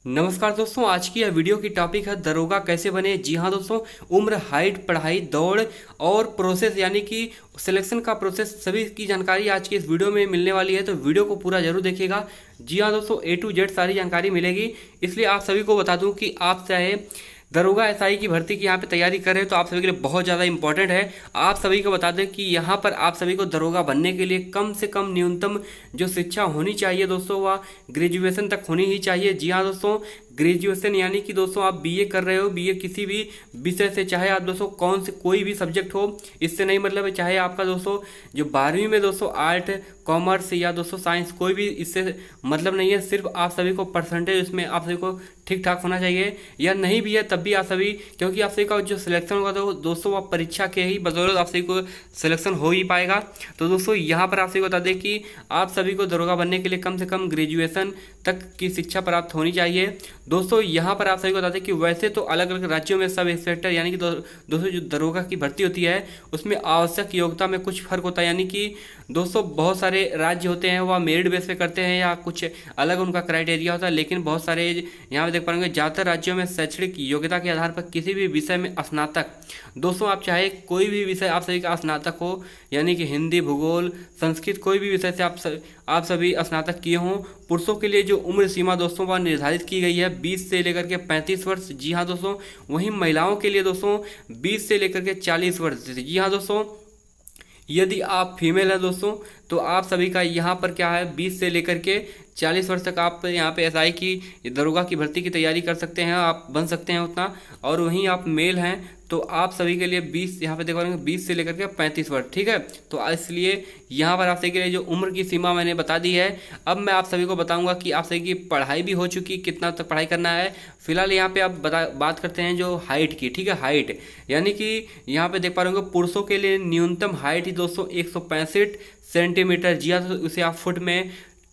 नमस्कार दोस्तों, आज की यह वीडियो की टॉपिक है दरोगा कैसे बने। जी हाँ दोस्तों, उम्र, हाइट, पढ़ाई, दौड़ और प्रोसेस यानी कि सिलेक्शन का प्रोसेस सभी की जानकारी आज की इस वीडियो में मिलने वाली है, तो वीडियो को पूरा जरूर देखिएगा। जी हाँ दोस्तों, A to Z सारी जानकारी मिलेगी। इसलिए आप सभी को बता दूं कि आप चाहे दरोगा एसआई की भर्ती की यहाँ पे तैयारी कर रहे हो तो आप सभी के लिए बहुत ज़्यादा इंपॉर्टेंट है। आप सभी को बता दें कि यहाँ पर आप सभी को दरोगा बनने के लिए कम से कम न्यूनतम जो शिक्षा होनी चाहिए दोस्तों वह ग्रेजुएशन तक होनी ही चाहिए। जी हाँ दोस्तों, ग्रेजुएशन यानी कि दोस्तों आप बीए कर रहे हो, बीए किसी भी विषय से, चाहे आप दोस्तों कौन से कोई भी सब्जेक्ट हो, इससे नहीं मतलब है। चाहे आपका दोस्तों जो 12वीं में दोस्तों आर्ट, कॉमर्स या दोस्तों साइंस, कोई भी इससे मतलब नहीं है। सिर्फ आप सभी को परसेंटेज उसमें आप सभी को ठीक ठाक होना चाहिए, या नहीं भी है तब भी आप सभी, क्योंकि आप सभी का जो सिलेक्शन होगा तो दोस्तों वह परीक्षा के ही बदौलत आप सभी को सिलेक्शन हो ही पाएगा। तो दोस्तों यहाँ पर आप सभी को बता दें कि आप सभी को दरोगा बनने के लिए कम से कम ग्रेजुएशन तक की शिक्षा प्राप्त होनी चाहिए। दोस्तों यहाँ पर आप सभी को बता दें कि वैसे तो अलग अलग राज्यों में सब इंस्पेक्टर यानी कि दोस्तों जो दरोगा की भर्ती होती है उसमें आवश्यक योग्यता में कुछ फर्क होता है। यानी कि दोस्तों बहुत सारे राज्य होते हैं वह मेरिट बेस पे करते हैं या कुछ अलग उनका क्राइटेरिया होता है, लेकिन बहुत सारे यहाँ पे देख पाएंगे ज़्यादातर राज्यों में शैक्षणिक योग्यता के आधार पर किसी भी विषय में स्नातक, दोस्तों आप चाहे कोई भी विषय आप सभी का स्नातक हो, यानी कि हिंदी, भूगोल, संस्कृत, कोई भी विषय से आप सभी स्नातक किए हों। पुरुषों के लिए जो उम्र सीमा दोस्तों वह निर्धारित की गई है 20 से लेकर के 35 वर्ष। जी हाँ दोस्तों, वहीं महिलाओं के लिए दोस्तों 20 से लेकर के 40 वर्ष। जी हाँ दोस्तों, यदि आप फीमेल है दोस्तों तो आप सभी का यहाँ पर क्या है 20 से लेकर के 40 वर्ष तक आप यहाँ पे एसआई की दरोगा की भर्ती की तैयारी कर सकते हैं, आप बन सकते हैं उतना। और वहीं आप मेल हैं तो आप सभी के लिए 20 यहाँ पे देखो 20 से लेकर के 35 वर्ष, ठीक है। तो इसलिए यहाँ पर आप सभी के लिए जो उम्र की सीमा मैंने बता दी है। अब मैं आप सभी को बताऊंगा कि आप सभी की पढ़ाई भी हो चुकी, कितना तक पढ़ाई करना है। फिलहाल यहाँ पे आप बात करते हैं जो हाइट की, ठीक है। हाइट यानी कि यहाँ पे देख पा रहे होंगे पुरुषों के लिए न्यूनतम हाइट ही दोस्तों 165 सेंटीमीटर। जी हाँ, तो उसे आप फुट में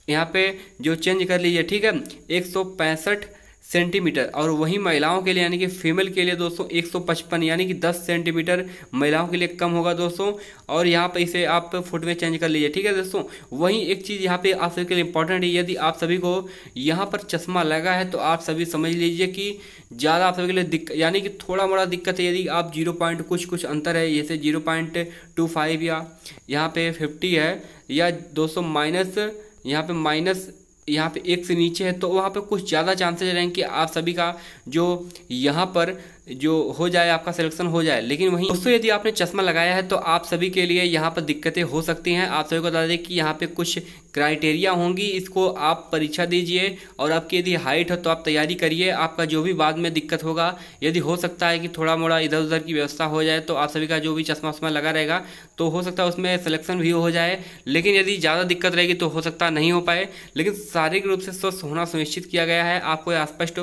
यहाँ पे जो चेंज कर लीजिए, ठीक है, 165 सेंटीमीटर। और वहीं महिलाओं के लिए यानी कि फीमेल के लिए दोस्तों 155 यानी कि 10 सेंटीमीटर महिलाओं के लिए कम होगा दोस्तों। और यहाँ पे इसे आप फुट में चेंज कर लीजिए, ठीक है दोस्तों। वहीं एक चीज़ यहाँ पे आप सभी के लिए इंपॉर्टेंट है, यदि आप सभी को यहाँ पर चश्मा लगा है तो आप सभी समझ लीजिए कि ज़्यादा आप सभी के लिए यानी कि थोड़ा मोड़ा दिक्कत है। यदि आप 0 पॉइंट कुछ अंतर है, जैसे 0.25 या यहाँ पे 50 है, या 200 माइनस यहाँ पे माइनस यहाँ पे 1 से नीचे है, तो वहाँ पे कुछ ज़्यादा चांसेस रहेंगे कि आप सभी का जो यहाँ पर जो हो जाए, आपका सिलेक्शन हो जाए। लेकिन वहीं दोस्तों यदि आपने चश्मा लगाया है तो आप सभी के लिए यहाँ पर दिक्कतें हो सकती हैं। आप सभी को बता दें कि यहाँ पे कुछ क्राइटेरिया होंगी, इसको आप परीक्षा दीजिए। और आपकी यदि हाइट हो तो आप तैयारी करिए, आपका जो भी बाद में दिक्कत होगा, यदि हो सकता है कि थोड़ा मोड़ा इधर उधर की व्यवस्था हो जाए तो आप सभी का जो भी चश्मा वश्मा लगा रहेगा तो हो सकता है उसमें सिलेक्शन भी हो जाए। लेकिन यदि ज़्यादा दिक्कत रहेगी तो हो सकता नहीं हो पाए। लेकिन शारीरिक रूप से स्वस्थ होना सुनिश्चित किया गया है। आपको स्पष्ट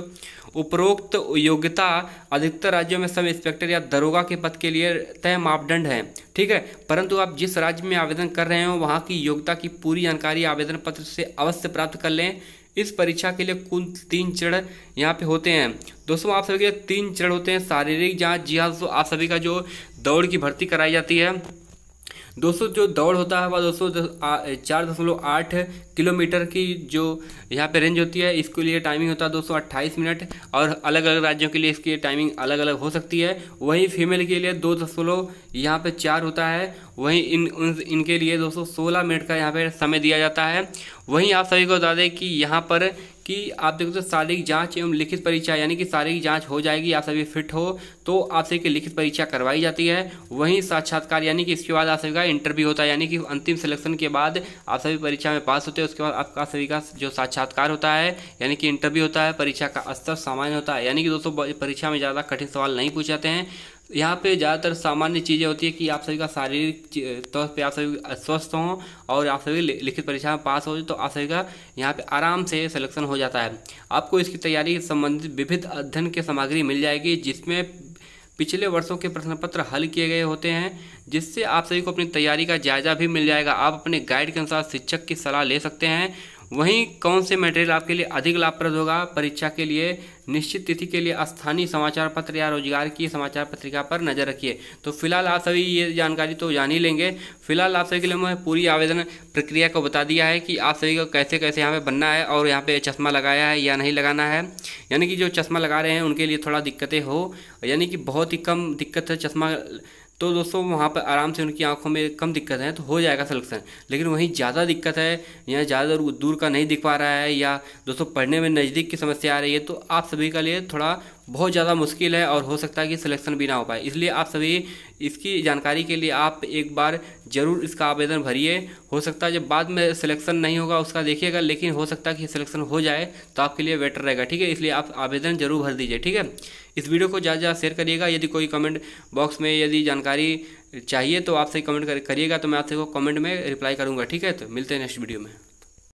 उपरोक्त योग्यता अधिकतर राज्यों में सब इंस्पेक्टर या दरोगा के पद के लिए तय मापदंड है, ठीक है। परंतु आप जिस राज्य में आवेदन कर रहे हो वहाँ की योग्यता की पूरी जानकारी आवेदन पत्र से अवश्य प्राप्त कर लें। इस परीक्षा के लिए कुल 3 चरण यहाँ पे होते हैं दोस्तों। आप सभी के 3 चरण होते हैं। शारीरिक जाँच, जी हाँ दोस्तों, आप सभी का जो दौड़ की भर्ती कराई जाती है दोस्तों, जो दौड़ होता है वह दोस्तों 4.8 किलोमीटर की जो यहाँ पे रेंज होती है, इसके लिए टाइमिंग होता है दोस्तों 28 मिनट। और अलग अलग राज्यों के लिए इसकी टाइमिंग अलग अलग हो सकती है। वहीं फीमेल के लिए 2.4 होता है। वहीं इनके लिए दोस्तों 16 मिनट का यहाँ पे समय दिया जाता है। वहीं आप सभी को बता दें कि यहाँ पर कि आप देखो तो शारीरिक जांच एवं लिखित परीक्षा, यानी कि शारीरिक जांच हो जाएगी, आप सभी फिट हो तो आप सभी की लिखित परीक्षा करवाई जाती है। वहीं साक्षात्कार यानी कि इसके बाद आप सभी का इंटरव्यू होता है, यानी कि अंतिम सिलेक्शन के बाद आप सभी परीक्षा में पास होते हैं, उसके बाद आपका सभी का जो साक्षात्कार होता है यानी कि इंटरव्यू होता है। परीक्षा का स्तर सामान्य होता है, यानी कि दोस्तों परीक्षा में ज़्यादा कठिन सवाल नहीं पूछे जाते हैं। यहाँ पे ज़्यादातर सामान्य चीज़ें होती है कि आप सभी का शारीरिक तौर पे आप सभी स्वस्थ हों और आप सभी लिखित परीक्षा में पास हो तो आप सभी का यहाँ पे आराम से सिलेक्शन हो जाता है। आपको इसकी तैयारी संबंधित विविध अध्ययन की सामग्री मिल जाएगी, जिसमें पिछले वर्षों के प्रश्न पत्र हल किए गए होते हैं, जिससे आप सभी को अपनी तैयारी का जायजा भी मिल जाएगा। आप अपने गाइड के अनुसार शिक्षक की सलाह ले सकते हैं। वहीं कौन से मटेरियल आपके लिए अधिक लाभप्रद होगा परीक्षा के लिए, निश्चित तिथि के लिए स्थानीय समाचार पत्र या रोजगार की समाचार पत्रिका पर नजर रखिए। तो फिलहाल आप सभी ये जानकारी तो जान ही लेंगे। फिलहाल आप सभी के लिए मैं पूरी आवेदन प्रक्रिया को बता दिया है कि आप सभी को कैसे कैसे यहाँ पे बनना है और यहाँ पे चश्मा लगाया है या नहीं लगाना है। यानी कि जो चश्मा लगा रहे हैं उनके लिए थोड़ा दिक्कतें हो, यानी कि बहुत ही कम दिक्कत है चश्मा, तो दोस्तों वहाँ पर आराम से उनकी आंखों में कम दिक्कत है तो हो जाएगा सिलेक्शन। लेकिन वहीं ज़्यादा दिक्कत है, यहाँ ज़्यादा दूर का नहीं दिख पा रहा है, या दोस्तों पढ़ने में नज़दीक की समस्या आ रही है, तो आप सभी के लिए थोड़ा बहुत ज़्यादा मुश्किल है और हो सकता है कि सिलेक्शन भी ना हो पाए। इसलिए आप सभी इसकी जानकारी के लिए आप एक बार ज़रूर इसका आवेदन भरिए। हो सकता है जब बाद में सिलेक्शन नहीं होगा उसका देखिएगा, लेकिन हो सकता है कि सिलेक्शन हो जाए तो आपके लिए बेटर रहेगा, ठीक है। इसलिए आप आवेदन जरूर भर दीजिए, ठीक है। इस वीडियो को ज़्यादा ज़्यादा शेयर करिएगा। यदि कोई कमेंट बॉक्स में यदि जानकारी चाहिए तो आपसे कमेंट करिएगा, तो मैं आपसे को कमेंट में रिप्लाई करूँगा, ठीक है। तो मिलते हैं नेक्स्ट वीडियो में।